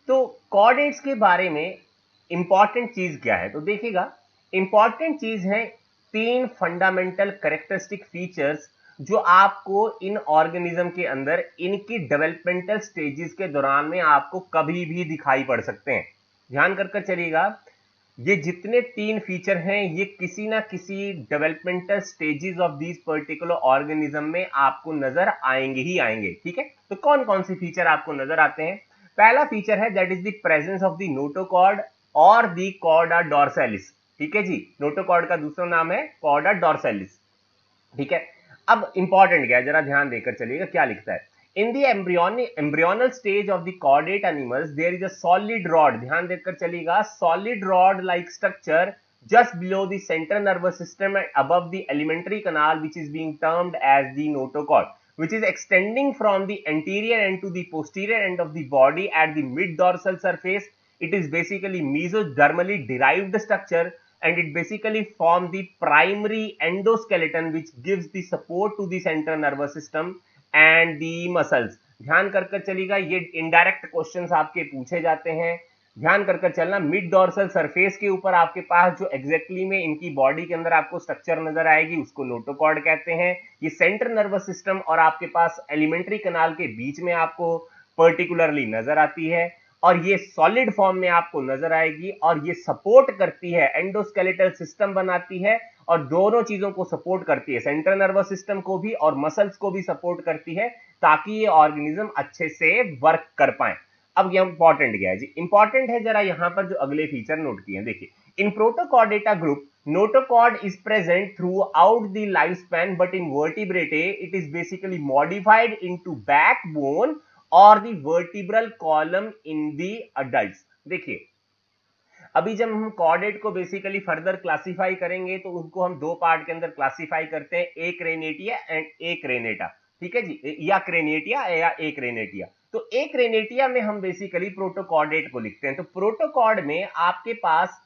तो कॉर्डेट्स के बारे में इंपॉर्टेंट चीज क्या है, तो देखिएगा इंपॉर्टेंट चीज है तीन फंडामेंटल कैरेक्टरिस्टिक फीचर्स जो आपको इन ऑर्गेनिज्म के अंदर इनकी डेवलपमेंटल स्टेजेस के दौरान में आपको कभी भी दिखाई पड़ सकते हैं। ध्यान कर चलिएगा, ये जितने तीन फीचर हैं ये किसी ना किसी developmental stages of this particular organism में आपको नजर आएंगे ही आएंगे। ठीक है, तो कौन कौन से फीचर आपको नजर आते हैं? पहला फीचर है that is the presence of the notochord और द कॉर्डा डॉर्सैलिस। ठीक है जी, नोटोकॉर्ड का दूसरा नाम है कॉर्डा डॉर्सैलिस। ठीक है, अब इंपॉर्टेंट क्या है जरा ध्यान देकर चलिएगा क्या लिखता है। In the embryonal stage of the chordate animals there is a solid rod, ध्यान देकर चलिएगा, solid rod like structure just below the central nervous system and above the alimentary canal, which is being termed as the notochord, which is extending from the anterior end to the posterior end of the body at the mid dorsal surface. It is basically mesodermally derived structure and it basically forms the primary endoskeleton which gives the support to the central nervous system and the muscles. ध्यान कर चलिएगा, ये indirect questions आपके पूछे जाते हैं, ध्यान कर चलना। मिड डॉर्सल सरफेस के ऊपर आपके पास जो एग्जैक्टली में इनकी बॉडी के अंदर आपको स्ट्रक्चर नजर आएगी उसको नोटोकॉर्ड कहते हैं। ये सेंट्रल नर्वस सिस्टम और आपके पास एलिमेंट्री कनाल के बीच में आपको पर्टिकुलरली नजर आती है और ये सॉलिड फॉर्म में आपको नजर आएगी और ये सपोर्ट करती है, एंडोस्केलेटल सिस्टम बनाती है और दोनों चीजों को सपोर्ट करती है, सेंट्रल नर्वस सिस्टम को भी और मसल्स को भी सपोर्ट करती है ताकि ये ऑर्गेनिज्म अच्छे से वर्क कर पाए। अब ये इंपॉर्टेंट क्या है जी? इंपॉर्टेंट है जरा यहां पर जो अगले फीचर नोट किए हैं, देखिए in protochordata group notochord is present throughout the life span but in vertebrata it is basically modified into backbone और the vertebral column in the adults. देखिए अभी जब हम कॉर्डेट को बेसिकली फर्दर क्लासिफाई करेंगे तो उनको हम दो पार्ट के अंदर क्लासिफाई करते हैं, एक रेनेटिया एंड एक रेनेटा। ठीक है जी, या क्रेनेटिया या एक रेनेटिया। तो एक रेनेटिया में हम बेसिकली प्रोटोकॉर्डेट को लिखते हैं। तो प्रोटोकॉर्ड में आपके पास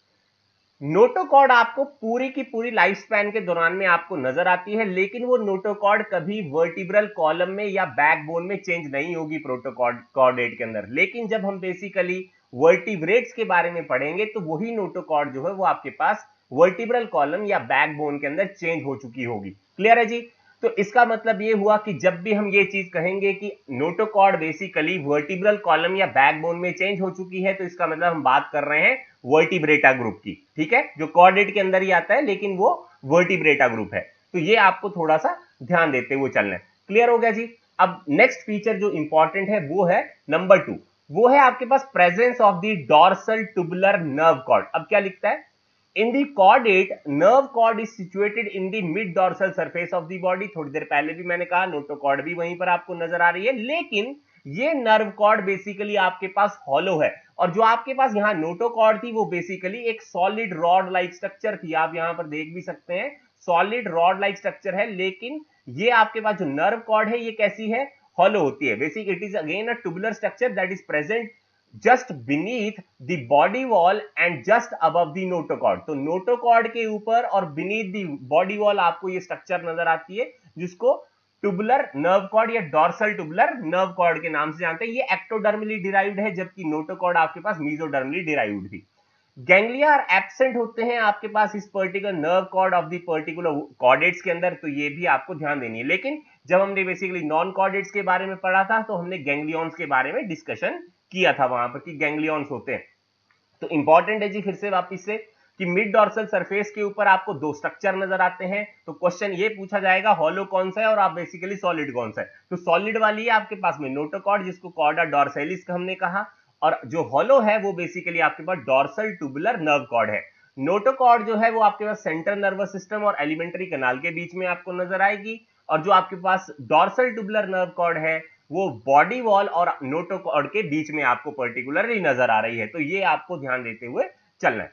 नोटोकॉर्ड आपको पूरी की पूरी लाइफ स्पैन के दौरान में आपको नजर आती है, लेकिन वो नोटोकॉर्ड कभी वर्टिब्रल कॉलम में या बैकबोन में चेंज नहीं होगी प्रोटोकॉर्डेट के अंदर। लेकिन जब हम बेसिकली वर्टिब्रेट्स के बारे में पढ़ेंगे तो वही नोटोकॉर्ड जो है वो आपके पास वर्टिब्रल कॉलम या बैकबोन के अंदर चेंज हो चुकी होगी। क्लियर है जी? तो इसका मतलब ये हुआ कि जब भी हम ये चीज कहेंगे कि नोटोकॉर्ड बेसिकली वर्टिब्रल कॉलम या बैकबोन में चेंज हो चुकी है तो इसका मतलब हम बात कर रहे हैं वर्टिब्रेटा ग्रुप की। ठीक है, जो कॉर्डेट के अंदर ही आता है लेकिन वो वर्टिब्रेटा ग्रुप है। तो ये आपको थोड़ा सा ध्यान देते हुए चलना है। क्लियर हो गया जी? अब नेक्स्ट फीचर जो इंपॉर्टेंट है वो है नंबर 2, वो है आपके पास presence of the dorsal tubular nerve cord. अब क्या लिखता है? In the chordate, nerve cord is situated in the mid dorsal surface of the body। थोड़ी देर पहले भी मैंने कहा नोटोकॉर्ड भी वहीं पर आपको नजर आ रही है, लेकिन ये नर्व कॉर्ड बेसिकली आपके पास हॉलो है और जो आपके पास यहाँ नोटोकॉर्ड थी वो बेसिकली एक सॉलिड रॉड लाइक स्ट्रक्चर थी। आप यहाँ पर देख भी सकते हैं सॉलिड रॉड लाइक स्ट्रक्चर है, लेकिन ये आपके पास जो नर्व कॉर्ड है ये कैसी है? हॉलो होती है। Basic it is again a tubular structure that is present just beneath the body wall and just above the notochord। तो नोटोकॉर्ड के ऊपर और beneath the body wall आपको ये स्ट्रक्चर नजर आती है जिसको ट्यूबुलर नर्व कॉर्ड या डॉर्सल ट्यूबुलर नर्व कॉर्ड के नाम से जानते हैं। ये एक्टोडर्मली डिराइव्ड है जबकि नोटोकॉर्ड आपके पास मीजोडर्मली डिराइव्ड थी। गैंग्लिया एब्सेंट होते हैं आपके पास इस particular nerve cord of the particular chordates के अंदर, तो ये भी आपको ध्यान देनी है। लेकिन जब हमने बेसिकली नॉन कॉर्डेट्स के बारे में पढ़ा था तो हमने गैंग्लियंस के बारे में डिस्कशन किया था वहां पर कि गैंग्लियंस होते हैं। तो इंपॉर्टेंट है जी फिर से वापस से कि मिड डॉर्सल सरफेस के ऊपर आपको दो स्ट्रक्चर नजर आते हैं। तो क्वेश्चन ये पूछा जाएगा हॉलो कौन सा है और आप बेसिकली सॉलिड कौन सा है। तो सॉलिड वाली है आपके पास में नोटोकॉर्ड जिसको कॉर्डा डॉर्सैलिस का हमने कहा, और जो हॉलो है वो बेसिकली आपके पास डॉर्सल ट्यूबुलर नर्व कॉर्ड है। नोटोकॉर्ड जो है वो आपके पास सेंट्रल नर्वस सिस्टम और एलिमेंट्री कनाल के बीच में आपको नजर आएगी और जो आपके पास डॉर्सल ट्यूबुलर नर्व कॉर्ड है वो बॉडी वॉल और नोटोकॉर्ड के बीच में आपको पर्टिकुलरली नजर आ रही है। तो ये आपको ध्यान देते हुए चलना है।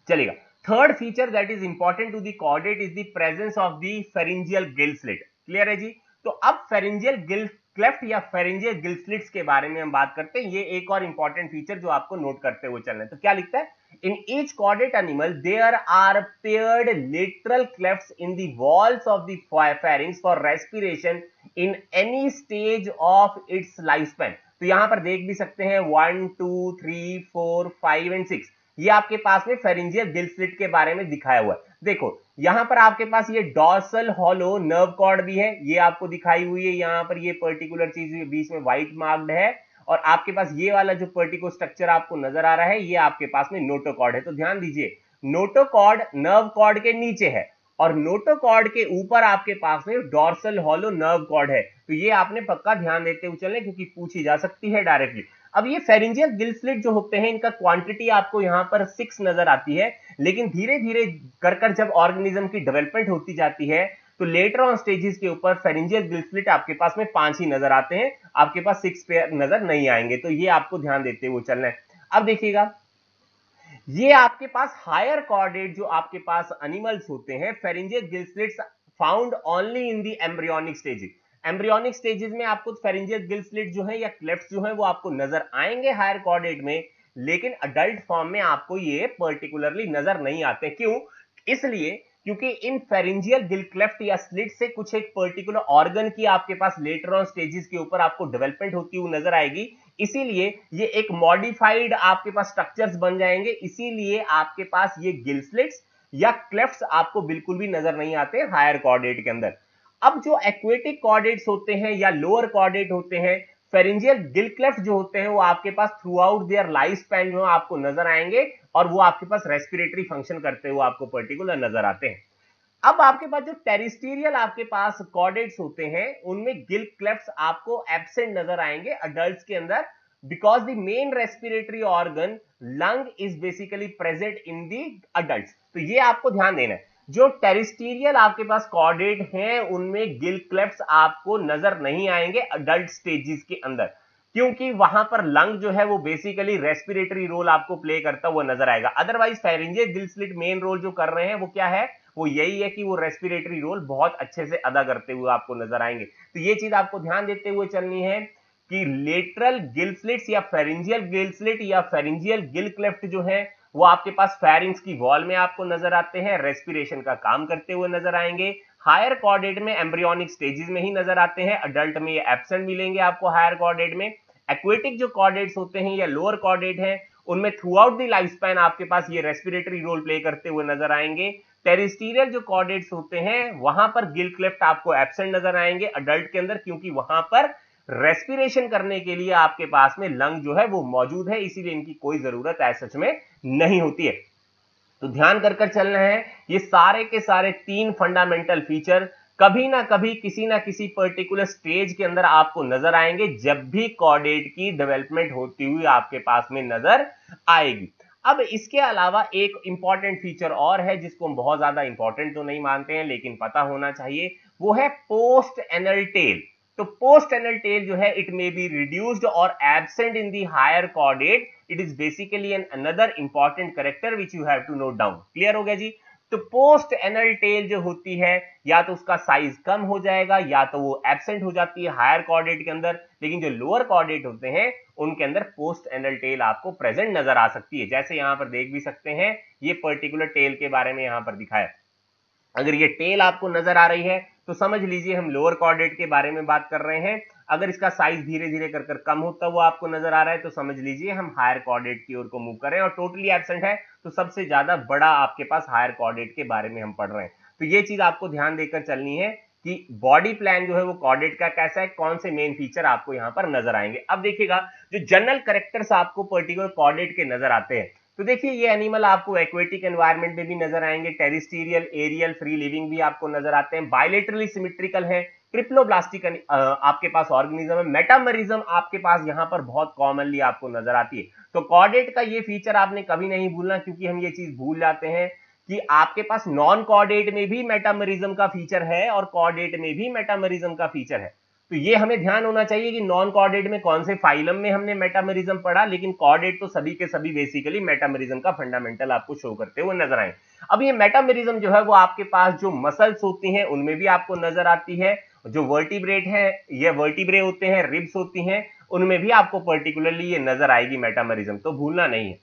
चलेगा। Third feature that is important to the chordate is the presence of the pharyngeal gill slit. Clear है जी? तो अब फेरिंजियल गिल क्लेफ्ट या फेरिंजियल गिल स्लिट्स के बारे में हम बात करते हैं। ये एक और इंपॉर्टेंट फीचर जो आपको नोट करते हुए चलना है। तो क्या लिखता है? In each chordate animal there are paired lateral clefts in the walls of the pharynx for respiration in any stage of its life span. तो यहां पर देख भी सकते हैं 1 2 3 4 5 एंड 6, ये आपके पास में फेरिंजियल गिल स्लिट के बारे में दिखाया हुआ है। देखो यहां पर आपके पास ये डॉर्सल हॉलो नर्व कॉर्ड भी है, ये आपको दिखाई हुई है, यहां पर ये पर्टिकुलर चीज बीच में व्हाइट मार्क्ड है, और आपके पास ये वाला जो पर्टिकुलर स्ट्रक्चर आपको नजर आ रहा है ये आपके पास में नोटोकॉर्ड है। तो ध्यान दीजिए, नोटोकॉर्ड नर्व कॉर्ड के नीचे है और नोटोकॉर्ड के ऊपर आपके पास में डॉर्सल हॉलो नर्व कॉर्ड है। तो ये आपने पक्का ध्यान देते हुए चलने, क्योंकि पूछी जा सकती है डायरेक्टली। अब ये फेरिंजियल गिल स्लिट जो होते हैं इनका क्वांटिटी आपको यहाँ पर 6 नजर आती है, लेकिन धीरे धीरे कर जब ऑर्गेनिज्म की डेवलपमेंट होती जाती है तो लेटर ऑन स्टेजेस के ऊपर फेरिंजियल गिल स्लिट आपके पास में 5 ही नजर आते हैं, आपके पास 6 पेयर नजर नहीं आएंगे। तो ये आपको ध्यान देते हुए चलना है। अब देखिएगा, ये आपके पास हायर कॉर्डेट जो आपके पास एनिमल्स होते हैं, pharyngeal gill slits found only in the embryonic stages. Embryonic stages में आपको फेरिंजियल गिल स्लिट जो है या क्लेफ्ट जो है वो आपको नजर आएंगे हायर कॉर्डेट में, लेकिन अडल्ट फॉर्म में आपको ये पर्टिकुलरली नजर नहीं आते। क्यों? इसलिए क्योंकि इन फेरिंजियल गिल क्लेफ्ट या स्लिट से कुछ एक पर्टिकुलर ऑर्गन की आपके पास लेटर ऑन स्टेजेस के ऊपर आपको डेवलपमेंट होती हुई नजर आएगी, इसीलिए ये एक मॉडिफाइड आपके पास स्ट्रक्चर्स बन जाएंगे, इसीलिए आपके पास ये गिल स्लिट्स या क्लेफ्ट्स आपको बिल्कुल भी नजर नहीं आते हायर कॉर्डेट के अंदर। अब जो एक्वेटिक कॉर्डेट्स होते हैं या लोअर कॉर्डेट होते हैं, फेरिंजियल गिल क्लेफ्ट जो होते हैं वो आपके pass through out their life span जो है आपको नजर आएंगे, और वो आपके पास रेस्पिरेटरी फंक्शन करते हुए आपको पर्टिकुलर नजर आते हैं। अब आपके पास जो टेरिस्टीरियल आपके पास कॉर्डेट्स होते हैं उनमें गिल क्लेफ्ट्स आपको एब्सेंट नजर आएंगे अडल्ट्स के अंदर, because the main respiratory organ lung is basically present in the adults. तो ये आपको ध्यान देना है, जो टेरिस्टीरियल आपके पास कॉर्डेट हैं उनमें गिल क्लेफ्ट्स आपको नजर नहीं आएंगे अडल्ट स्टेजेस के अंदर, क्योंकि वहां पर लंग जो है वो बेसिकली रेस्पिरेटरी रोल आपको प्ले करता हुआ नजर आएगा। Otherwise pharyngeal gill slit main role जो कर रहे हैं वो क्या है, वो यही है कि वो रेस्पिरेटरी रोल बहुत अच्छे से अदा करते हुए आपको नजर आएंगे। तो ये चीज आपको ध्यान देते हुए चलनी है कि लेटरल गिल स्लिट्स या फेरिंजियल गिल स्लिट या फेरिंजियल गिल क्लेफ्ट जो है वो आपके पास फेरिंक्स की वॉल में आपको नजर आते हैं, रेस्पिरेशन का काम करते हुए नजर आएंगे। हायर कॉर्डेट में एम्ब्रियोनिक स्टेजेस में ही नजर आते हैं, अडल्ट में ये एब्सेंट मिलेंगे आपको हायर कॉर्डेट में। एक्वेटिक जो कॉर्डेट्स होते हैं या लोअर कॉर्डेट हैं उनमें through out the life span आपके पास ये रेस्पिरेटरी रोल प्ले करते हुए नजर आएंगे। टेरिस्टीरियल जो कॉर्डेट्स होते हैं वहां पर गिल क्लेफ्ट आपको एब्सेंट नजर आएंगे अडल्ट के अंदर, क्योंकि वहां पर रेस्पिरेशन करने के लिए आपके पास में लंग जो है वो मौजूद है, इसीलिए इनकी कोई जरूरत ऐसा सच में नहीं होती है। तो ध्यान कर चलना है, ये सारे के सारे 3 फंडामेंटल फीचर कभी ना कभी किसी ना किसी पर्टिकुलर स्टेज के अंदर आपको नजर आएंगे जब भी कॉर्डेट की डेवलपमेंट होती हुई आपके पास में नजर आएगी। अब इसके अलावा एक इंपॉर्टेंट फीचर और है जिसको हम बहुत ज्यादा इंपॉर्टेंट तो नहीं मानते हैं लेकिन पता होना चाहिए, वो है पोस्ट एनल टेल। तो पोस्ट एनल टेल जो है इट मे बी रिड्यूस्ड और absent in the higher chordate, it is basically an another important character which you have to note down. Clear हो गया जी? तो पोस्ट एनल टेल जो होती है या तो उसका साइज कम हो जाएगा या तो वो एब्सेंट हो जाती है हायर कॉर्डेट के अंदर, लेकिन जो लोअर कॉर्डेट होते हैं उनके अंदर पोस्ट एनल टेल आपको प्रेजेंट नजर आ सकती है। जैसे यहां पर देख भी सकते हैं, ये पर्टिकुलर टेल के बारे में यहां पर दिखाया। अगर ये टेल आपको नजर आ रही है तो समझ लीजिए हम लोअर कॉर्डेट के बारे में बात कर रहे हैं। अगर इसका साइज धीरे धीरे कर कम होता हुआ आपको नजर आ रहा है तो समझ लीजिए हम हायर कॉर्डेट की ओर को मूव कर रहे हैं, और टोटली एब्सेंट है तो सबसे ज्यादा बड़ा आपके पास हायर कॉर्डेट के बारे में हम पढ़ रहे हैं। तो ये चीज आपको ध्यान देकर चलनी है कि बॉडी प्लान जो है वो कॉर्डेट का कैसा है, कौन से मेन फीचर आपको यहां पर नजर आएंगे। अब देखिएगा जो जनरल कैरेक्टर्स आपको पर्टिकुलर कॉर्डेट के नजर आते हैं, तो देखिए ये एनिमल आपको एक्वेटिक एनवायरनमेंट में भी नजर आएंगे, टेरिस्टीरियल, एरियल, फ्री लिविंग भी आपको नजर आते हैं, बायलेटरली सिमेट्रिकल है, ट्रिप्लोब्लास्टिक आपके पास ऑर्गेनिज्म है, मेटामरिज्म आपके पास यहां पर बहुत कॉमनली आपको नजर आती है। तो कॉर्डेट का ये फीचर आपने कभी नहीं भूलना, क्योंकि हम ये चीज भूल जाते हैं कि आपके पास नॉन कॉर्डेट में भी मेटामरिज्म का फीचर है और कॉर्डेट में भी मेटामरिज्म का फीचर है। तो ये हमें ध्यान होना चाहिए कि नॉन कॉर्डेट में कौन से फाइलम में हमने मेटामरिज्म पढ़ा, लेकिन कॉर्डेट तो सभी के सभी बेसिकली मेटामरिज्म का फंडामेंटल आपको शो करते हुए नजर आए। अब ये मेटामरिज्म जो है वो आपके पास जो मसल्स होती हैं उनमें भी आपको नजर आती है, जो वर्टिब्रेट है ये वर्टिब्रे होते हैं, रिब्स होती हैं, उनमें भी आपको पर्टिकुलरली ये नजर आएगी मेटामरिज्म, तो भूलना नहीं है।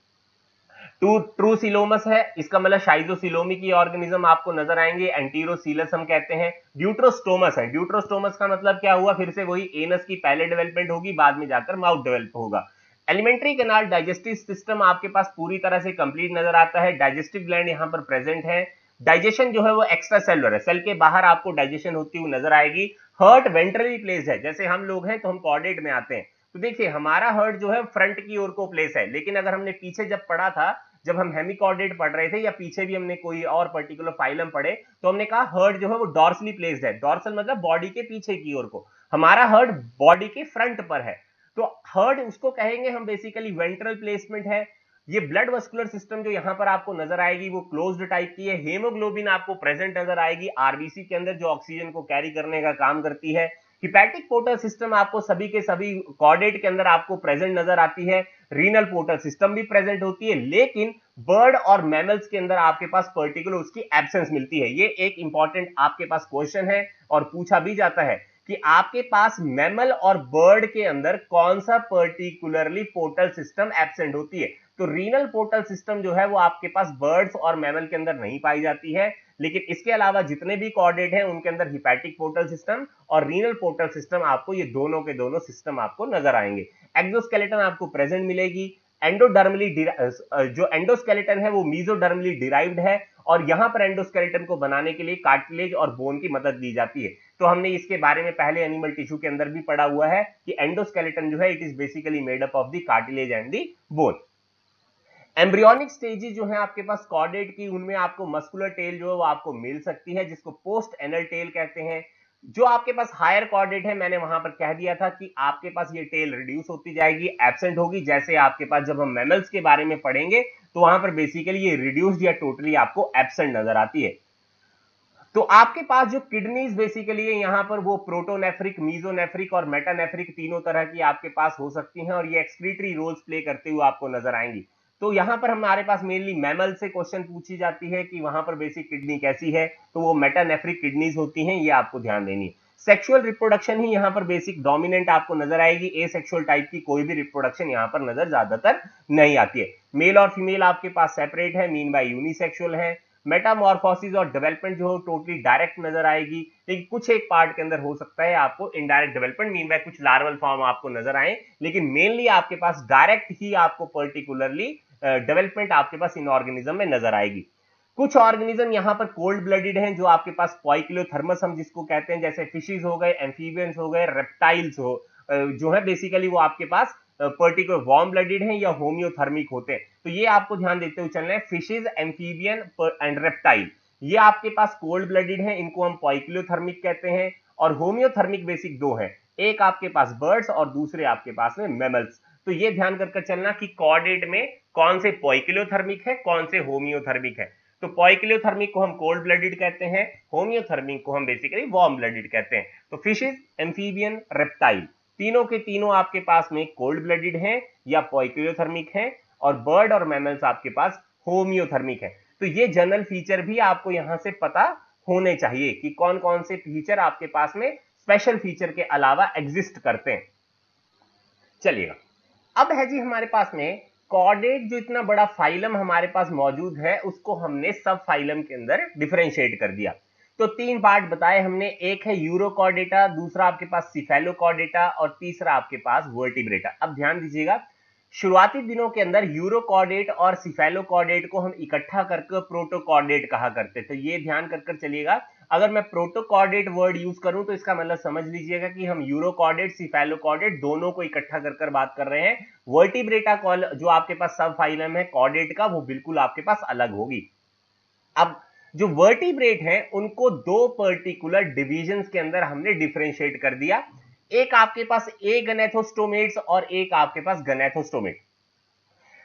ट्रूसिलोमस है, इसका मतलब शाइजोसिलोमी की ऑर्गेनिज्म आपको नजर आएंगे। एंटीरोसीलस हम कहते हैं। ड्यूट्रोस्टोमस है, ड्यूट्रोस्टोमस का मतलब क्या हुआ, फिर से वही एनस की पहले डेवलपमेंट होगी, बाद में जाकर माउथ डेवलप होगा। एलिमेंट्री कैनाल डाइजेस्टिव सिस्टम आपके पास पूरी तरह से कंप्लीट नजर आता है। डाइजेस्टिव ग्लैंड यहाँ पर प्रेजेंट है। डाइजेशन जो है वो एक्स्ट्रा सेलुलर है, सेल के बाहर आपको डाइजेशन होती हुई नजर आएगी। हर्ट वेंट्रली प्लेस्ड है, जैसे हम लोग हैं तो हम कॉर्डेट में आते हैं, तो देखिए हमारा हर्ट जो है फ्रंट की ओर को प्लेस है, लेकिन अगर हमने पीछे जब पढ़ा था, जब हम हेमिकॉर्डेट पढ़ रहे थे या पीछे भी हमने कोई और पर्टिकुलर फाइलम पढ़े, तो हमने कहा हर्ट जो है वो डॉर्सली प्लेस्ड है। डॉर्सल मतलब बॉडी के पीछे की ओर को, हमारा हर्ट बॉडी के फ्रंट पर है, तो हर्ट उसको कहेंगे हम बेसिकली वेंट्रल प्लेसमेंट है। ये ब्लड वस्कुलर सिस्टम जो यहां पर आपको नजर आएगी वो क्लोज्ड टाइप की है। हेमोग्लोबिन आपको प्रेजेंट नजर आएगी आरबीसी के अंदर, जो ऑक्सीजन को कैरी करने का काम करती है। हिपैटिक पोर्टल सिस्टम आपको सभी के सभी कॉर्डेट के अंदर आपको प्रेजेंट नजर आती है। रीनल पोर्टल सिस्टम भी प्रेजेंट होती है, लेकिन बर्ड और मैमल्स के अंदर आपके पास पर्टिकुलर उसकी एब्सेंस मिलती है। ये एक इंपॉर्टेंट आपके पास क्वेश्चन है और पूछा भी जाता है कि आपके पास मैमल और बर्ड के अंदर कौन सा पर्टिकुलरली पोर्टल सिस्टम एब्सेंट होती है। तो रीनल पोर्टल सिस्टम जो है वो आपके पास बर्ड्स और मैमल के अंदर नहीं पाई जाती है, लेकिन इसके अलावा जितने भी कॉर्डेट हैं उनके अंदर हिपैटिक पोर्टल सिस्टम और रीनल पोर्टल सिस्टम आपको, ये दोनों के दोनों सिस्टम आपको नजर आएंगे। एक्सोस्केलेटन आपको प्रेजेंट मिलेगी। एंडोडर्मली जो एंडोस्केलेटन है वो मीजोडर्मली डिराइव्ड है, और यहां पर एंडोस्केलेटन को बनाने के लिए कार्टिलेज और बोन की मदद ली जाती है। तो हमने इसके बारे में पहले एनिमल टिश्यू के अंदर भी पढ़ा हुआ है कि एंडोस्केलेटन जो है it is basically made up of the cartilage and the bone. Embryonic stages जो है आपके पास कॉर्डेट की, उनमें आपको मस्कुलर टेल जो है वो आपको मिल सकती है, जिसको पोस्ट एनल टेल कहते हैं। जो आपके पास हायर कॉर्डेट है, मैंने वहां पर कह दिया था कि आपके पास ये टेल रिड्यूस होती जाएगी, एब्सेंट होगी। जैसे आपके पास जब हम मैमल्स के बारे में पढ़ेंगे तो वहां पर बेसिकली ये रिड्यूस्ड या टोटली आपको एब्सेंट नजर आती है। तो आपके पास जो किडनीज बेसिकली है यहां पर वो प्रोटोनेफ्रिक, मीजोनेफ्रिक और मेटानेफ्रिक तीनों तरह की आपके पास हो सकती हैं, और ये एक्सक्रीटरी रोल्स प्ले करते हुए आपको नजर आएंगी। तो यहां पर हमारे पास मेनली मैमल से क्वेश्चन पूछी जाती है कि वहां पर बेसिक किडनी कैसी है, तो वो मेटानेफ्रिक किडनीज होती हैं, ये आपको ध्यान देनी है। सेक्सुअल रिप्रोडक्शन ही यहां पर बेसिक डोमिनेंट आपको नजर आएगी। एसेक्सुअल टाइप की कोई भी रिप्रोडक्शन यहां पर नजर ज्यादातर नहीं आती है। मेल और फीमेल आपके पास सेपरेट है, मीन बाय यूनिसेक्सुअल है। मेटामॉर्फोसिस और डेवलपमेंट जो टोटली डायरेक्ट नजर आएगी, लेकिन कुछ एक पार्ट के अंदर हो सकता है आपको इनडायरेक्ट डेवलपमेंट, मीन बाय कुछ लार्वल फॉर्म आपको नजर आए, लेकिन मेनली आपके पास डायरेक्ट ही आपको पर्टिकुलरली डेवलपमेंट आपके पास इन ऑर्गेनिज्म में नजर आएगी। कुछ ऑर्गेनिज्म यहां पर कोल्ड ब्लडेड हैं, जो आपके पास पोइकिलोथर्मस हम जिसको कहते हैं, जैसे फिशेज हो गए, एम्फीबियंस हो गए, रेप्टाइल्स हो जो है बेसिकली वो आपके पास पर्टिकुलर वार्म ब्लडेड हैं या होम्योथर्मिक होते हैं। तो ये आपको ध्यान देते हुए चलना है, फिशेज, एम्फीबियन एंड रेप्टाइल ये आपके पास कोल्ड ब्लडेड हैं, इनको हम पोइकिलोथर्मिक कहते हैं। और होम्योथर्मिक बेसिक दो हैं, एक आपके पास बर्ड्स और दूसरे आपके पास में मैमल्स। तो ये ध्यान कर चलना कि कॉर्डेट में कौन से पोइकिलोथर्मिक है, कौन से होम्योथर्मिक है। तो पोइकिलोथर्मिक को हम कोल्ड ब्लडेड कहते हैं, होम्योथर्मिक को हम बेसिकली वार्म ब्लडेड कहते हैं। तो फिशेज, एम्फीबियन, रेप्टाइल तीनों के तीनों आपके पास में कोल्ड ब्लडेड हैं या पोइकिलोथर्मिक हैं, और बर्ड और मैमल्स आपके पास होम्योथर्मिक है। तो ये जनरल फीचर भी आपको यहां से पता होने चाहिए कि कौन कौन से फीचर आपके पास में स्पेशल फीचर के अलावा एग्जिस्ट करते हैं। चलिएगा, अब है जी हमारे पास में कॉर्डेट, जो इतना बड़ा फाइलम हमारे पास मौजूद है उसको हमने सब फाइलम के अंदर डिफरेंशिएट कर दिया। तो तीन पार्ट बताए हमने, एक है यूरोकॉर्डेटा, दूसरा आपके पास सिफेलोकॉर्डेटा और तीसरा आपके पास वर्टिब्रेटा। अब ध्यान दीजिएगा, शुरुआती दिनों के अंदर यूरोकॉर्डेट और सिफेलोकॉर्डेट को हम इकट्ठा करके प्रोटोकॉर्डेट कहा करते, तो ये ध्यान कर चलिएगा। अगर मैं प्रोटोकॉर्डेट वर्ड यूज करूं तो इसका मतलब समझ लीजिएगा कि हम यूरोकॉर्डेट, सिफेलोकॉर्डेट दोनों को इकट्ठा कर बात कर रहे हैं। वर्टिब्रेटा जो आपके पास सब फाइलम है कॉर्डेट का, वो बिल्कुल आपके पास अलग होगी। अब जो वर्टिब्रेट हैं उनको दो पर्टिकुलर डिविजन्स के अंदर हमने डिफरेंशिएट कर दिया। एक आपके पास ए गनेथोस्टोमेट्स और एक आपके पास गनेथोस्टोमेट।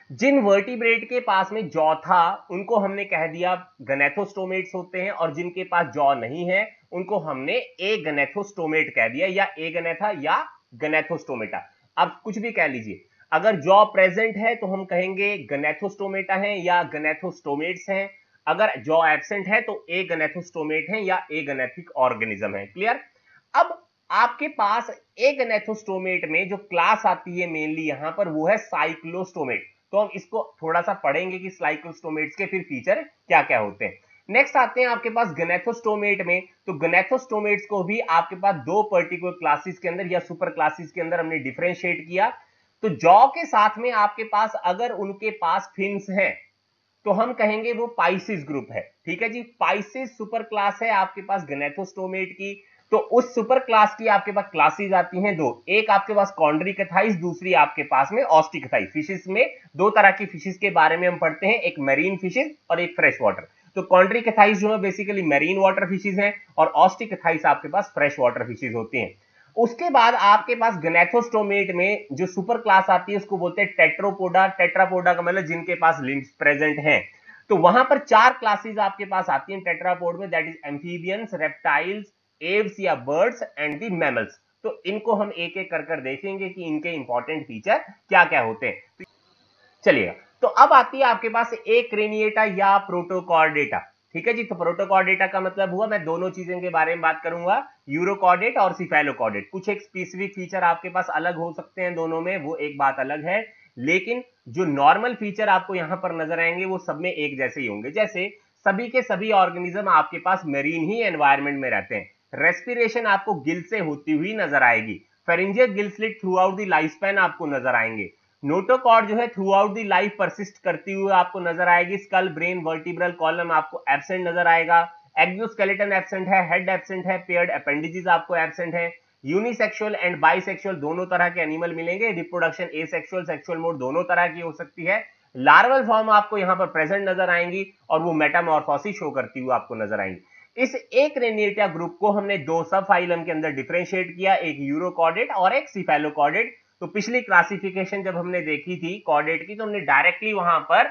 जिन वर्टिब्रेट के पास में जॉ था उनको हमने कह दिया गनेथोस्टोमेट्स होते हैं, और जिनके पास जॉ नहीं है उनको हमने ए गनेथोस्टोमेट कह दिया, या ए गनेथा या गनेथोस्टोमेटा। अब कुछ भी कह लीजिए, अगर जॉ प्रेजेंट है तो हम कहेंगे गनेथोस्टोमेटा है या गनेथोस्टोमेट्स हैं। अगर जॉ एब्सेंट है तो ए गनेथोस्टोमेट है या ए गनेथिक ऑर्गेनिज्म है। क्लियर? अब आपके पास ए गनेथोस्टोमेट में जो क्लास आती है मेनली यहां पर वो है साइक्लोस्टोमेट। तो हम इसको थोड़ा सा पढ़ेंगे कि स्लाइकोस्टोमेट्स के फिर फीचर क्या क्या होते हैं। नेक्स्ट आते हैं आपके पास गनेथोस्टोमेट में। तो गनेथोस्टोमेट्स को भी आपके पास दो पर्टिकुलर क्लासेस के अंदर या सुपर क्लासेस के अंदर हमने डिफरेंशिएट किया। तो जॉ के साथ में आपके पास अगर उनके पास फिन्स हैं तो हम कहेंगे वो पाइसिस ग्रुप है। ठीक है जी, पाइसिस सुपर क्लास है आपके पास गनेथोस्टोमेट की। तो उस सुपर क्लास की आपके पास क्लासेस आती हैं दो, एक आपके पास कॉन्ड्रिकथाइस, दूसरी आपके पास में ऑस्टिकथाइस। फिशेस में दो तरह की फिशेस के बारे में हम पढ़ते हैं, एक मैरीन फिशेस और एक फ्रेश वाटर। तो कॉन्ड्रिकथाइस जो है बेसिकली मैरीन वाटर फिशेस हैं और ऑस्टिकथाइस आपके पास फ्रेश वाटर फिशेस होती हैं। उसके बाद आपके पास गनेथोस्टोमेट में जो सुपर क्लास आती है उसको बोलते हैं टेट्रोपोडा। टेट्रापोडा का मतलब जिनके पास लिम्स प्रेजेंट हैं। तो वहां पर चार क्लासेस आपके पास आती हैं टेट्रापोड में, that is amphibians, reptiles, Aves या बर्ड्स एंड दी मैमल्स। तो इनको हम एक एक कर देखेंगे कि इनके इंपॉर्टेंट फीचर क्या क्या होते हैं। चलिएगा, तो अब आती है आपके पास एक्रेनिएटा या प्रोटोकॉर्डेटा। ठीक है जी, तो प्रोटोकॉर्डेटा का मतलब हुआ, मैं दोनों चीजों के बारे में बात करूंगा, यूरोकॉर्डेट और सिफेलोकॉर्डेट। कुछ एक स्पेसिफिक फीचर आपके पास अलग हो सकते हैं दोनों में, वो एक बात अलग है, लेकिन जो नॉर्मल फीचर आपको यहां पर नजर आएंगे वो सब में एक जैसे ही होंगे। जैसे सभी के सभी ऑर्गेनिज्म आपके पास मेरीन ही एनवायरमेंट में रहते हैं। रेस्पिरेशन आपको गिल से होती हुई नजर आएगी। Pharyngeal gill slit through out the life span आपको नजर आएंगे। नोटोकॉर्ड जो है through out the life persist करती हुई आपको नजर आएगी। स्कल, ब्रेन, वर्टिब्रल कॉलम आपको एब्सेंट नजर आएगा। एक्सोस्केलेटन एब्सेंट है, हेड एब्सेंट है, पेयर्ड अपेंडिजेस आपको एब्सेंट है। यूनिसेक्सुअल एंड बाइसेक्सुअल दोनों तरह के एनिमल मिलेंगे। रिप्रोडक्शन एसेक्सुअल, सेक्सुअल मोड दोनों तरह की हो सकती है। लार्वल फॉर्म आपको यहां पर प्रेजेंट नजर आएंगी और वो मेटामॉर्फोसिस शो करती हुई आपको नजर आएंगी। इस एक्रेनिएटा ग्रुप को हमने दो सब फाइलम के अंदर डिफरेंशिएट किया, एक यूरोकॉर्डेट और एक सिफेलोकॉर्डेट। तो पिछली क्लासिफिकेशन जब हमने देखी थी कॉर्डेट की, तो हमने डायरेक्टली वहां पर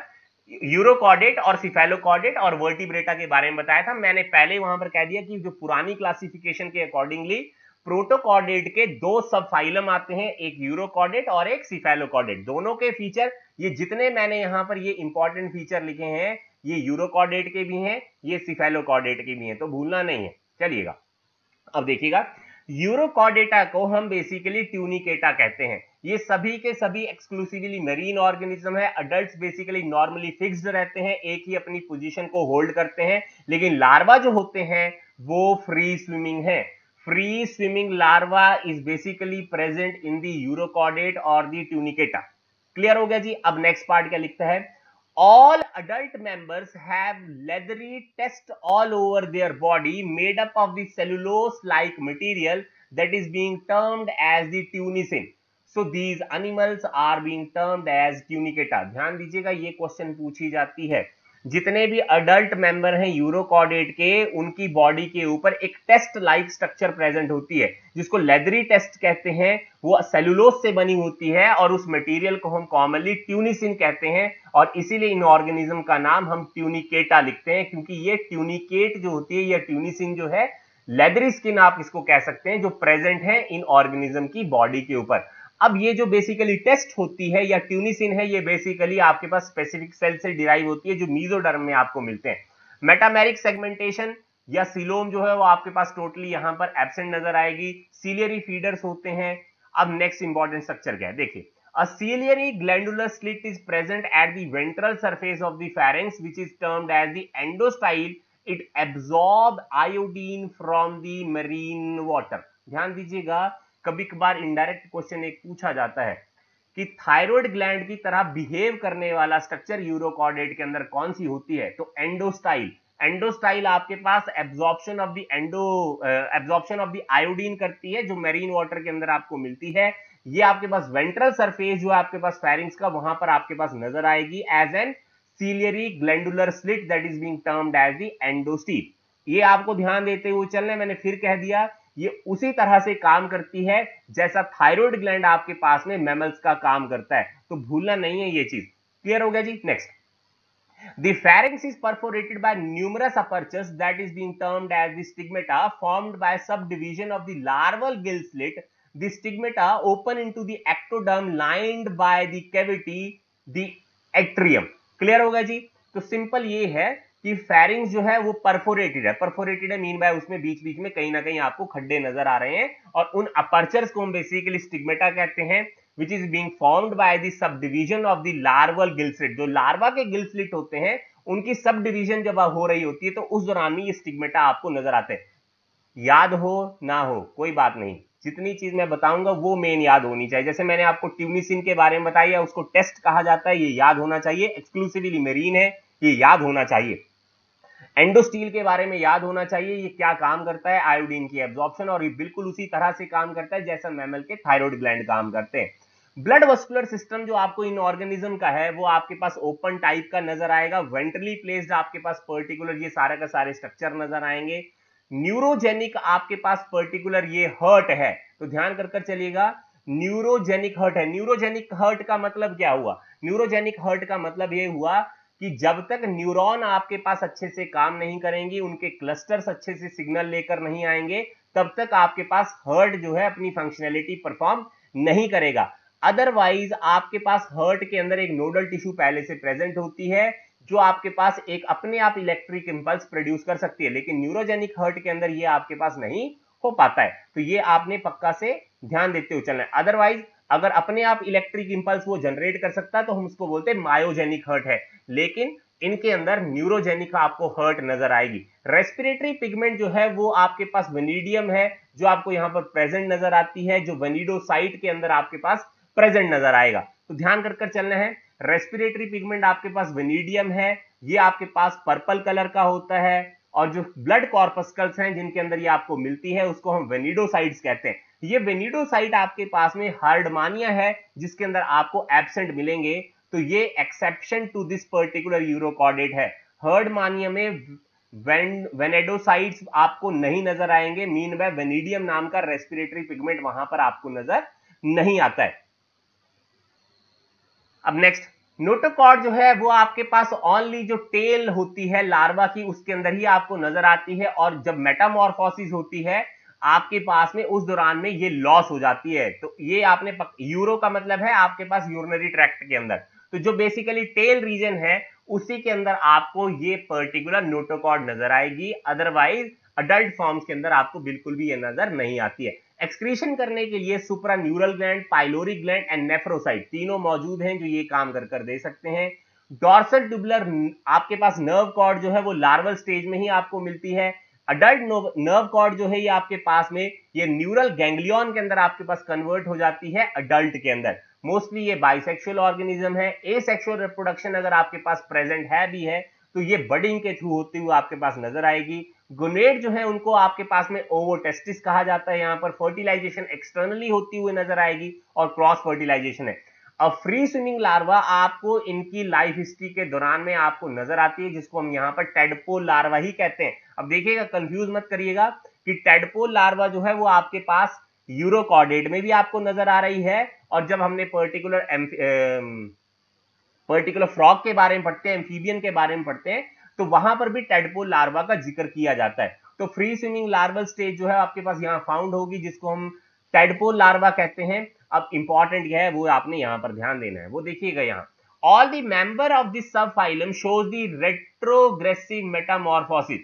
यूरोकॉर्डेट और सिफेलोकॉर्डेट और वर्टिब्रेटा के बारे में बताया था। मैंने पहले वहां पर कह दिया कि जो पुरानी क्लासिफिकेशन के अकॉर्डिंगली प्रोटोकॉर्डेट के दो सब फाइलम आते हैं, एक यूरोकॉर्डेट और एक सिफेलोकॉर्डेट। दोनों के फीचर, ये जितने मैंने यहां पर ये इंपॉर्टेंट फीचर लिखे हैं, ये यूरोकॉर्डेट के भी हैं, ये सिफेलोकॉर्डेट के भी हैं, तो भूलना नहीं है। चलिएगा, अब देखिएगा, यूरोकॉर्डेटा को हम बेसिकली ट्यूनिकेटा कहते हैं। ये सभी के सभी एक्सक्लूसिवली मेरीन ऑर्गेनिज्म है। अडल्ट्स बेसिकली नॉर्मली फिक्स्ड रहते हैं, एक ही अपनी पोजीशन को होल्ड करते हैं, लेकिन लार्वा जो होते हैं वो फ्री स्विमिंग है। Free swimming larva is basically present in the urochordate और द ट्यूनिकेटा। क्लियर हो गया जी। अब नेक्स्ट पार्ट क्या लिखता है, all adult members have leathery test all over their body made up of the cellulose like material that is being termed as the tunicin. So these animals are being termed as tunicata. ध्यान दीजिएगा, ये question पूछी जाती है। जितने भी adult member हैं urochordate के, उनकी बॉडी के ऊपर एक टेस्ट लाइक स्ट्रक्चर प्रेजेंट होती है जिसको लेदरी टेस्ट कहते हैं। वो सेलुलोज से बनी होती है और उस मटेरियल को हम कॉमनली ट्यूनिसिन कहते हैं, और इसीलिए इन ऑर्गेनिज्म का नाम हम ट्यूनिकेटा लिखते हैं, क्योंकि ये ट्यूनिकेट जो होती है या ट्यूनिसिन जो है, लेदरी स्किन आप इसको कह सकते हैं, जो प्रेजेंट है इन ऑर्गेनिज्म की बॉडी के ऊपर। अब ये जो बेसिकली टेस्ट होती है या ट्यूनिसिन है, ये बेसिकली आपके पास स्पेसिफिक सेल से डिराइव होती है जो मीजोडर्म में आपको मिलते हैं। मेटामेरिक सेगमेंटेशन या सिलोम जो है वो आपके पास टोटली यहां पर एब्सेंट नजर आएगी। सीलियरी फीडर्स होते हैं। अब नेक्स्ट इंपॉर्टेंट स्ट्रक्चर क्या है, देखिए, a ciliary glandular slit is present at the ventral surface of the pharynx which is termed as the endostyle. It absorbs iodine from the marine water. ध्यान दीजिएगा, कभी कभार इनडायरेक्ट क्वेश्चन एक पूछा जाता है कि थायराइड ग्लैंड की तरह बिहेव करने वाला स्ट्रक्चर यूरोकॉर्डेट के अंदर कौन सी होती है, तो एंडोस्टाइल। एंडोस्टाइल आपके पास एब्जॉर्प्शन ऑफ द आयोडीन करती है जो मेरीन वाटर के अंदर आपको मिलती है। ये आपके पास वेंट्रल सरफेस जो है आपके पास फेरिंक्स का, वहां पर आपके पास नजर आएगी as an ciliary glandular slit that is being termed as the endostyle. ये आपको ध्यान देते हुए चलना, मैंने फिर कह दिया, ये उसी तरह से काम करती है जैसा थायराइड ग्लैंड आपके पास में मैमल्स का काम करता है, तो भूलना नहीं है ये चीज। क्लियर हो गया जी। Next, the pharynx is perforated by numerous apertures that is being termed as the stigmata formed by subdivision of the larval gill slit. The stigmata open into the ectoderm lined by the cavity the atrium. Clear होगा जी। तो simple ये है कि pharynx जो है वो perforated है। Perforated है मीन बाय उसमें बीच बीच में कहीं ना कहीं आपको खड्डे नजर आ रहे हैं, और उन अपर्चर्स को हम बेसिकली स्टिग्मेटा कहते हैं। Which is being formed by the sub division of the larval Gill slit. जो लार्वा के गिल स्लिट होते हैं उनकी सब डिवीजन जब हो रही होती है तो उस दौरान में ये स्टिग्मेटा आपको नजर आते हैं। याद हो ना हो कोई बात नहीं, जितनी चीज मैं बताऊंगा वो मेन याद होनी चाहिए। जैसे मैंने आपको ट्यूनिसिन के बारे में बताया, उसको टेस्ट कहा जाता है, ये याद होना चाहिए। एक्सक्लूसिवली मेरीन है, ये याद होना चाहिए। एंडोस्टील के बारे में याद होना चाहिए, ये क्या काम करता है, आयोडीन की एब्जॉर्प्शन, और ये बिल्कुल उसी तरह से काम करता है जैसा मैमल के थायराइड ग्लैंड काम करते हैं। ब्लड वस्कुलर सिस्टम जो आपको इन ऑर्गेनिज्म का है वो आपके पास ओपन टाइप का नजर आएगा, वेंट्रली प्लेस्ड आपके पास पर्टिकुलर ये सारे का सारे स्ट्रक्चर नजर आएंगे। न्यूरोजेनिक आपके पास पर्टिकुलर ये हर्ट है, तो ध्यान कर चलिएगा, न्यूरोजेनिक हर्ट है। न्यूरोजेनिक हर्ट का मतलब क्या हुआ? न्यूरोजेनिक हर्ट का मतलब ये हुआ कि जब तक न्यूरॉन आपके पास अच्छे से काम नहीं करेंगे, उनके क्लस्टर्स अच्छे से सिग्नल लेकर नहीं आएंगे, तब तक आपके पास हर्ट जो है अपनी फंक्शनैलिटी परफॉर्म नहीं करेगा। अदरवाइज आपके पास हर्ट के अंदर एक नोडल टिश्यू पहले से प्रेजेंट होती है जो आपके पास एक अपने आप इलेक्ट्रिक इंपल्स प्रोड्यूस कर सकती है, लेकिन न्यूरोजेनिक हर्ट के अंदर ये आपके पास नहीं हो पाता है। तो ये आपने पक्का से ध्यान देते हुए चलना है। अदरवाइज अगर अपने आप इलेक्ट्रिक इंपल्स वो जनरेट कर सकता है तो हम उसको बोलते हैं मायोजेनिक हर्ट है, लेकिन इनके अंदर न्यूरोजेनिक आपको हर्ट नजर आएगी। रेस्पिरेटरी पिगमेंट जो है वो आपके पास वेनिडियम है, जो आपको यहां पर प्रेजेंट नजर आती है, जो वेनिडोसाइट के अंदर आपके पास प्रेजेंट नजर आएगा। तो ध्यान कर चलना है, रेस्पिरेटरी पिगमेंट आपके पास वेनिडियम है, ये आपके पास पर्पल कलर का होता है, और जो ब्लड कॉर्पस्कल्स हैं जिनके अंदर ये आपको मिलती है उसको हम वेनिडोसाइट्स कहते हैं। ये वेनिडोसाइट आपके पास में हार्डमानिया है जिसके अंदर आपको एब्सेंट मिलेंगे, तो ये exception to this particular urochordate है। हर्डमानिया में वेनेडोसाइट्स आपको नहीं नजर आएंगे, मीन बाय वेनिडियम नाम का रेस्पिरेटरी पिगमेंट वहां पर आपको नजर नहीं आता है। अब नेक्स्ट, नोटोकॉर्ड जो है वो आपके पास ओनली जो टेल होती है लार्वा की उसके अंदर ही आपको नजर आती है, और जब मेटामॉर्फोसिस होती है आपके पास में उस दौरान में ये लॉस हो जाती है। तो ये आपने यूरो का मतलब है आपके पास यूरिनरी ट्रैक्ट के अंदर, तो जो बेसिकली टेल रीजन है उसी के अंदर आपको ये पर्टिकुलर नोटोकॉर्ड नजर आएगी। अदरवाइज अडल्ट फॉर्म्स के अंदर आपको बिल्कुल भी ये नजर नहीं आती है। एक्सक्रीशन करने के लिए supra neural gland, pyloric gland and nephrocyte तीनों मौजूद हैं जो ये काम कर दे सकते हैं। डॉर्सल ट्यूबुलर आपके पास नर्व कॉर्ड जो है वो लार्वल स्टेज में ही आपको मिलती है। अडल्ट नर्व कॉर्ड जो है ये आपके पास में ये न्यूरल गैंग्लियन के अंदर आपके पास कन्वर्ट हो जाती है अडल्ट के अंदर। मोस्टली ये बाइसेक्सुअल ऑर्गेनिज्म है। एसेक्सुअल रिप्रोडक्शन अगर आपके पास प्रेजेंट है भी है तो ये बडिंग के थ्रू होती हुई आपके पास नजर आएगी। गोनेड जो है उनको आपके पास में ओवोटेस्टिस कहा जाता है, यहां पर फर्टिलाइजेशन एक्सटर्नली होती हुई नजर आएगी और क्रॉस फर्टिलाइजेशन है। अब फ्री स्विमिंग लार्वा आपको इनकी लाइफ हिस्ट्री के दौरान में आपको नजर आती है, जिसको हम यहां पर टेडपोल लार्वा ही कहते हैं। अब देखिएगा, कंफ्यूज मत करिएगा कि टेडपोल लार्वा जो है वो आपके पास यूरोकॉर्डेट में भी आपको नजर आ रही है, और जब हमने पर्टिकुलर फ्रॉग के बारे में पढ़ते हैं, एम्फीबियन के बारे में पढ़ते हैं, तो वहां पर भी टेडपोल लार्वा का जिक्र किया जाता है। तो फ्री स्विमिंग लार्वल स्टेज जो है आपके पास यहां फाउंड होगी, जिसको हम टेडपोल लार्वा कहते हैं। अब इंपॉर्टेंट क्या है वो आपने यहां पर ध्यान देना है, वो देखिएगा यहां, all the member of this sub phylum shows the retrogressive metamorphosis.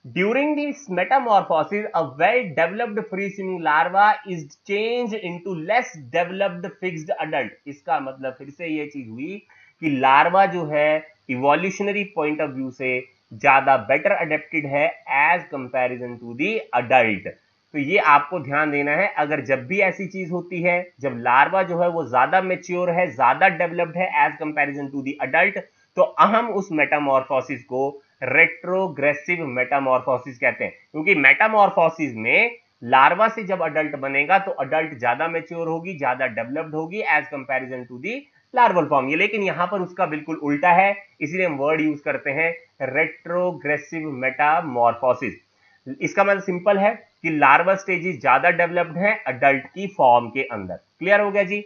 During this metamorphosis, a well-developed free-swimming larva is changed into less developed fixed adult। इसका मतलब फिर से ये चीज हुई कि लार्वा जो है इवोल्यूशनरी पॉइंट ऑफ व्यू से ज्यादा बेटर अडेप्टेड है as comparison to the adult. तो ये आपको ध्यान देना है, अगर जब भी ऐसी चीज होती है, जब लार्वा जो है वो ज्यादा मेच्योर है, ज्यादा डेवलप्ड है as comparison to the adult, तो हम उस मेटामॉर्फोसिस को रेट्रोग्रेसिव मेटामॉर्फोसिस कहते हैं, क्योंकि मेटामॉर्फोसिस में लार्वा से जब अडल्ट बनेगा तो अडल्ट ज्यादा मैच्योर होगी, ज्यादा डेवलप्ड होगी as comparison to the larval form. ये लेकिन यहां पर उसका बिल्कुल उल्टा है, इसलिए हम वर्ड यूज करते हैं रेट्रोग्रेसिव मेटामॉर्फोसिस। इसका मतलब सिंपल है कि लार्वा स्टेजेस ज्यादा डेवलप्ड है अडल्ट की फॉर्म के अंदर। क्लियर हो गया जी?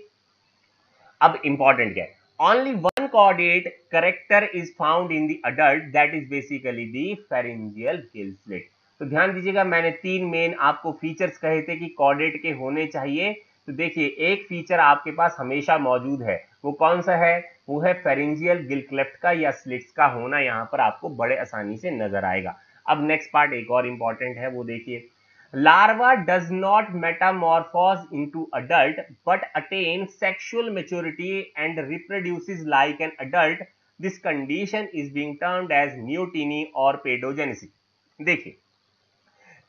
अब इंपॉर्टेंट क्या है, only one chordate character is found in the adult, that is basically the pharyngeal gill slit। तो ध्यान दीजिएगा, मैंने तीन मेन आपको फीचर्स कहे थे कि कॉर्डेट के होने चाहिए। तो देखिए, एक फीचर आपके पास हमेशा मौजूद है, वो कौन सा है? वो है फेरिंजियल गिल क्लेफ्ट का या स्लिट्स का होना, यहां पर आपको बड़े आसानी से नजर आएगा। अब नेक्स्ट पार्ट एक और इंपॉर्टेंट है, वो देखिए, Larva does not metamorphose into adult but attains sexual maturity and reproduces like an adult. This condition is being termed as neoteny or pedogenesis. देखिए,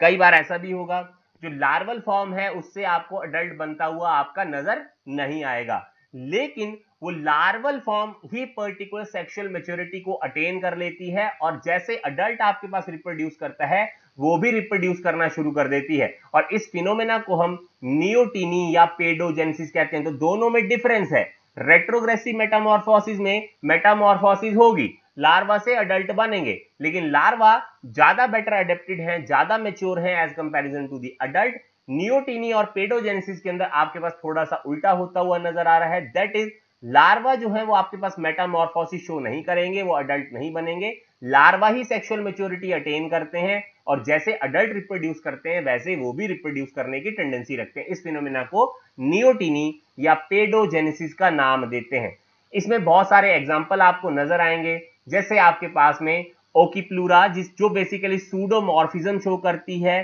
कई बार ऐसा भी होगा जो लार्वल फॉर्म है उससे आपको अडल्ट बनता हुआ आपका नजर नहीं आएगा, लेकिन वो लार्वल फॉर्म ही पर्टिकुलर सेक्सुअल मैच्योरिटी को अटेन कर लेती है और जैसे अडल्ट आपके पास रिप्रोड्यूस करता है वो भी रिप्रोड्यूस करना शुरू कर देती है, और इस फिनोमेना को हम नियोटिनी या पेडोजेनेसिस कहते हैं। तो दोनों में डिफरेंस है। रेट्रोग्रेसिव मेटामॉर्फोसिस में मेटामॉर्फोसिस होगी, लार्वा से अडल्ट बनेंगे, लेकिन लार्वा ज्यादा बेटर एडेप्टेड हैं, ज्यादा मेच्योर हैं as comparison to the adult. Neoteny और पेडोजेनेसिस के अंदर आपके पास थोड़ा सा उल्टा होता हुआ नजर आ रहा है। दैट इज लार्वा जो है वो आपके पास मेटामॉर्फोसिस शो नहीं करेंगे, वो अडल्ट नहीं बनेंगे। लार्वा ही सेक्सुअल मैच्योरिटी अटेन करते हैं और जैसे अडल्ट रिप्रोड्यूस करते हैं वैसे वो भी रिप्रोड्यूस करने की टेंडेंसी रखते हैं। इस फिनोमेना को नियोटिनी या पेडोजेनेसिस का नाम देते हैं। इसमें बहुत सारे एग्जांपल आपको नजर आएंगे, जैसे आपके पास में ओकीप्लूरा जो बेसिकली सूडोमॉर्फिज्म शो करती है।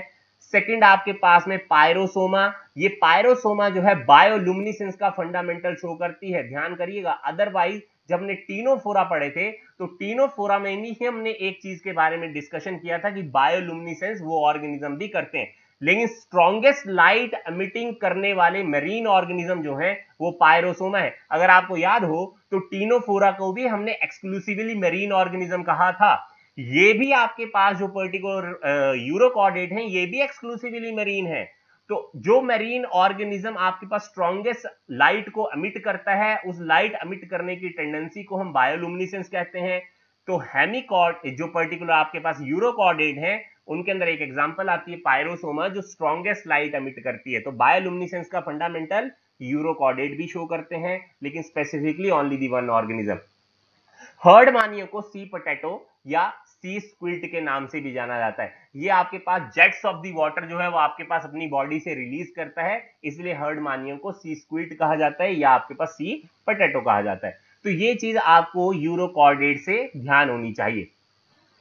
सेकंड आपके पास में पायरोसोमा, ये पायरोसोमा जो है बायोलुमिनेसेंस का फंडामेंटल शो करती है, ध्यान करिएगा। अदरवाइज जब हमने टीनोफोरा पढ़े थे तो टीनोफोरा में ही हमने एक चीज के बारे में डिस्कशन किया था कि बायोलुमिनेसेंस वो ऑर्गेनिज्म भी करते हैं, लेकिन स्ट्रॉन्गेस्ट लाइट एमिटिंग करने वाले मरीन ऑर्गेनिज्म जो हैं वो पायरोसोमा है। अगर आपको याद हो तो टीनोफोरा को भी हमने एक्सक्लूसिवली मरीन ऑर्गेनिज्म कहा था। ये भी आपके पास जो पर्टिकुलर यूरोकॉर्डेट हैं ये भी एक्सक्लूसिवली मरीन है। तो जो मरीन ऑर्गेनिज्म आपके पास स्ट्रॉन्गेस्ट लाइट को एमिट करता है, उस लाइट एमिट करने की टेंडेंसी को हम बायोलुमिनेसेंस कहते हैं। तो हेमिकॉर्ड जो पर्टिकुलर आपके पास यूरोकॉर्डेट हैं उनके अंदर एक एग्जांपल आती है पायरोसोमा जो स्ट्रॉन्गेस्ट लाइट एमिट करती है। तो बायोलुमिनेसेंस का फंडामेंटल यूरोकॉर्डेट भी शो करते हैं, लेकिन specifically only the one organism. Heard मानियो को सी पोटैटो या सी स्क्विल्ट के नाम से भी जाना जाता है। ये आपके पास जेट्स ऑफ दी वाटर जो है वो आपके पास अपनी बॉडी से रिलीज करता है, इसलिए हर्ड मानियो को सी स्क्विल्ट कहा जाता है या आपके पास सी पोटैटो कहा जाता है। तो ये चीज आपको यूरोकॉर्डेट से ध्यान होनी चाहिए।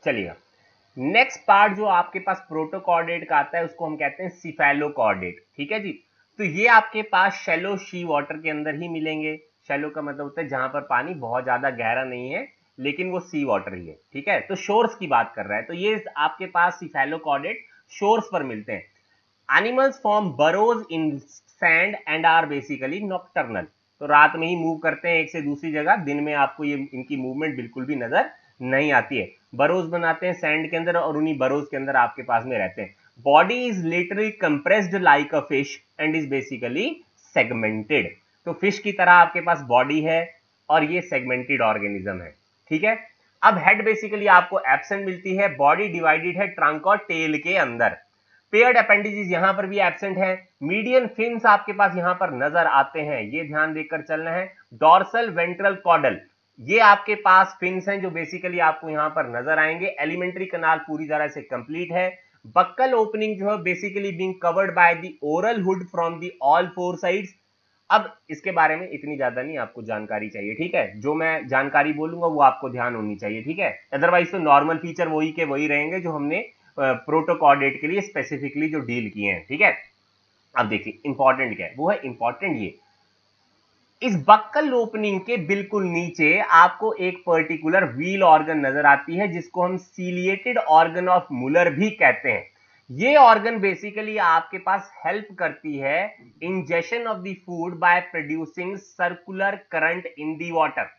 चलिएगा, नेक्स्ट पार्ट जो आपके पास प्रोटोकॉर्डेट का आता है उसको हम कहते हैं सिफेलोकॉर्डेट। ठीक है जी। तो ये आपके पास शैलो सी वाटर के अंदर ही मिलेंगे। शैलो का मतलब होता है जहां पर पानी बहुत ज्यादा गहरा नहीं है लेकिन वो सी वाटर ही है। ठीक है, तो शोर्स की बात कर रहा है। तो ये आपके पास सिफेलोकॉर्डेट शोर्स पर मिलते हैं। Animals form burrows in sand and are basically nocturnal. तो रात में ही मूव करते हैं एक से दूसरी जगह, दिन में आपको ये इनकी मूवमेंट बिल्कुल भी नजर नहीं आती है। बरोज बनाते हैं सैंड के अंदर और उन्हीं बरोज के अंदर आपके पास में रहते हैं। Body is literally compressed like a fish and is basically segmented. तो फिश की तरह आपके पास बॉडी है और ये सेगमेंटेड ऑर्गेनिज्म है। ठीक है, अब हेड बेसिकली आपको एब्सेंट मिलती है। बॉडी डिवाइडेड है ट्रंक और टेल के अंदर। पेयर्ड अपेंडिजेस यहां पर भी एब्सेंट है। मीडियन फिन्स आपके पास यहां पर नजर आते हैं, ये ध्यान देकर चलना है। डॉर्सल वेंट्रल कॉर्डल, ये आपके पास फिन्स हैं जो बेसिकली आपको यहां पर नजर आएंगे। एलिमेंट्री कनाल पूरी तरह से कंप्लीट है। बक्कल ओपनिंग जो है basically being covered by the oral hood from the all four sides. अब इसके बारे में इतनी ज्यादा नहीं आपको जानकारी चाहिए। ठीक है, जो मैं जानकारी बोलूंगा वो आपको ध्यान होनी चाहिए। ठीक है, अदरवाइज तो नॉर्मल फीचर वही के वही रहेंगे जो हमने प्रोटोकॉर्डेट के लिए स्पेसिफिकली जो डील किए हैं। ठीक है, अब देखिए इंपॉर्टेंट क्या है, वो है इंपॉर्टेंट ये, इस बक्कल ओपनिंग के बिल्कुल नीचे आपको एक पर्टिकुलर व्हील ऑर्गन नजर आती है जिसको हम सीलिएटेड ऑर्गन ऑफ मुलर भी कहते हैं। ये ऑर्गन बेसिकली आपके पास हेल्प करती है ingestion of the food by producing circular current in the water.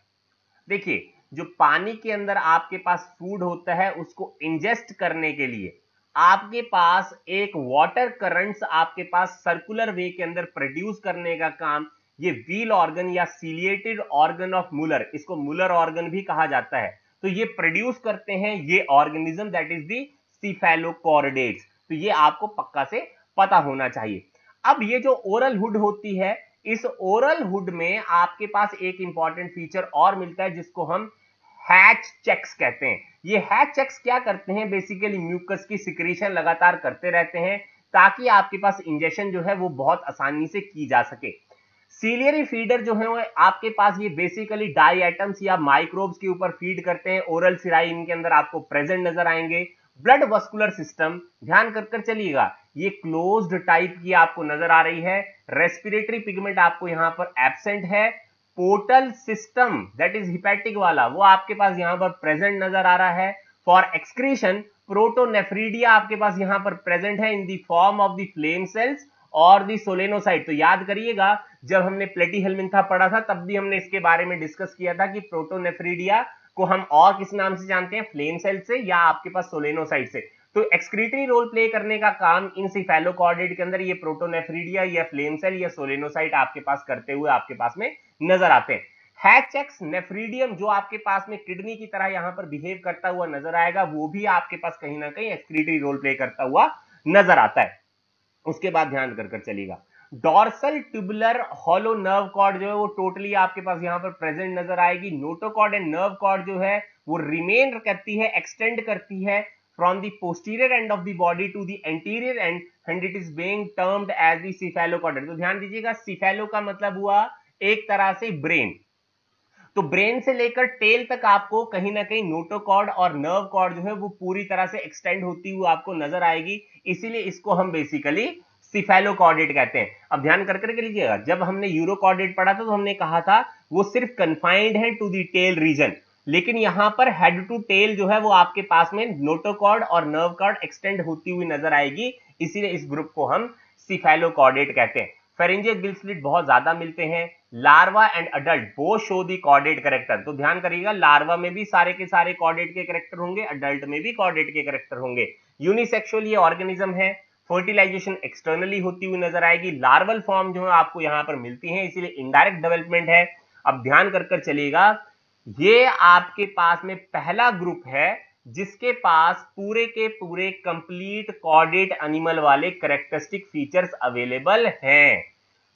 देखिए, जो पानी के अंदर आपके पास फूड होता है उसको इंजेस्ट करने के लिए आपके पास एक वाटर करंट्स आपके पास सर्कुलर वे के अंदर प्रोड्यूस करने का काम ये व्हील ऑर्गन या सीलिएटेड ऑर्गन ऑफ मुलर, इसको मुलर ऑर्गन भी कहा जाता है, तो ये प्रोड्यूस करते हैं ये organism, that is the cephalochordates. तो ये आपको पक्का से पता होना चाहिए। अब ये जो ओरल हुड होती है, इस ओरल हुड में आपके पास एक इंपॉर्टेंट फीचर और मिलता है जिसको हम हैच चेक्स कहते हैं। ये हैच चेक्स क्या करते हैं, बेसिकली म्यूकस की सिक्रीशन लगातार करते रहते हैं ताकि आपके पास इंजेक्शन जो है वो बहुत आसानी से की जा सके। सीलियरी फीडर जो है वो आपके पास ये बेसिकली डाई एटम्स या माइक्रोब्स के ऊपर फीड करते हैं। ओरल सिराई इनके अंदर आपको प्रेजेंट नजर आएंगे। ब्लड वस्कुलर सिस्टम, ध्यान कर चलिएगा, ये क्लोज्ड टाइप की आपको नजर आ रही है। रेस्पिरेटरी पिगमेंट आपको यहां पर एब्सेंट है। Portal system that is hepatic वाला वो आपके पास यहां पर प्रेजेंट नजर आ रहा है। फॉर एक्सक्रीशन प्रोटोनेफ्रीडिया आपके पास यहां पर प्रेजेंट है in the form of the flame cells और दी सोलेनोसाइट। तो याद करिएगा जब हमने प्लेटीहेल्मिंथा पढ़ा था तब भी हमने इसके बारे में डिस्कस किया था कि प्रोटोनेफ्रीडिया को हम और किस नाम से जानते हैं, फ्लेम सेल से या आपके पास सोलेनोसाइट से। तो एक्सक्रीटरी रोल प्ले करने का काम इन सिफेलोकॉर्डेट के अंदर ये प्रोटोनेफ्रीडिया या फ्लेम सेल या सोलेनोसाइट आपके पास करते हुए आपके पास में नजर आते हैं। हैचेक्स नेफ्रीडियम जो आपके पास में किडनी की तरह यहां पर बिहेव करता हुआ नजर आएगा, वो भी आपके पास कहीं ना कहीं एक्सक्रीटरी रोल प्ले करता हुआ नजर आता है। उसके बाद ध्यान कर चलिएगा, dorsal tubular hollow nerve cord जो है वो टोटली आपके पास यहां पर प्रेजेंट नजर आएगी। नोटोकॉर्ड एंड नर्व कॉर्ड जो है वो रिमेन करती है, एक्सटेंड करती है from the posterior end of the body to the anterior end and it is being termed as the cephalochordate. तो ध्यान दीजिएगा, सिफेलो का मतलब हुआ एक तरह से ब्रेन, तो ब्रेन से लेकर टेल तक आपको कहीं ना कहीं नोटोकॉर्ड और नर्व कॉर्ड जो है वो पूरी तरह से एक्सटेंड होती हुई आपको नजर आएगी, इसीलिए इसको हम बेसिकली सिफेलोकॉर्डेट कहते हैं। अब ध्यान करके लीजिएगा, जब हमने यूरोकॉर्डेट पढ़ा था तो हमने कहा था वो सिर्फ कन्फाइंड है टू द टेल रीजन, लेकिन यहां पर हेड टू टेल जो है वो आपके पास में नोटोकॉर्ड और नर्व कॉर्ड एक्सटेंड होती हुई नजर आएगी, इसीलिए इस ग्रुप को हम सिफेलोकॉर्डेट कहते हैं। फेरेंजियल गिल स्लिट बहुत ज्यादा मिलते हैं। Larva and adult both show the chordate character. तो ध्यान करिएगा, लार्वा में भी सारे के सारे कॉर्डेट के कैरेक्टर होंगे, अडल्ट में भी कॉर्डेट के कैरेक्टर होंगे। यूनिसेक्सुअल ये ऑर्गेनिज्म है, फर्टिलाइजेशन एक्सटर्नली होती हुई नजर आएगी। लार्वल फॉर्म जो है आपको यहां पर मिलती है, इसीलिए इनडायरेक्ट डेवलपमेंट है। अब ध्यान कर चलिएगा, ये आपके पास में पहला ग्रुप है जिसके पास पूरे के पूरे कंप्लीट कॉर्डेट एनिमल वाले कैरेक्टरिस्टिक फीचर्स अवेलेबल हैं,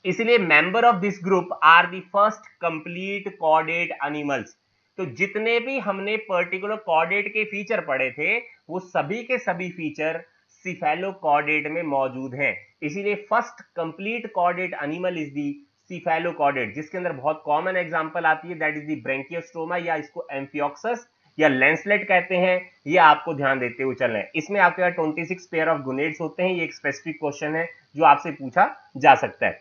इसलिए member of this group are the first complete chordate animals. तो जितने भी हमने पर्टिकुलर कॉर्डेट के फीचर पढ़े थे वो सभी के सभी फीचर सिफेलोकॉर्डेट में मौजूद हैं, इसीलिए first complete chordate animal is the cephalochordate, जिसके अंदर बहुत कॉमन एग्जांपल आती है दैट इज दी ब्रैंकियोस्टोमा या इसको एम्फियोक्सस या लेंसलेट कहते हैं। ये आपको ध्यान देते हुए चलना है। इसमें आपके पास 26 पेयर ऑफ गोनेड्स होते हैं। ये एक स्पेसिफिक क्वेश्चन है जो आपसे पूछा जा सकता है।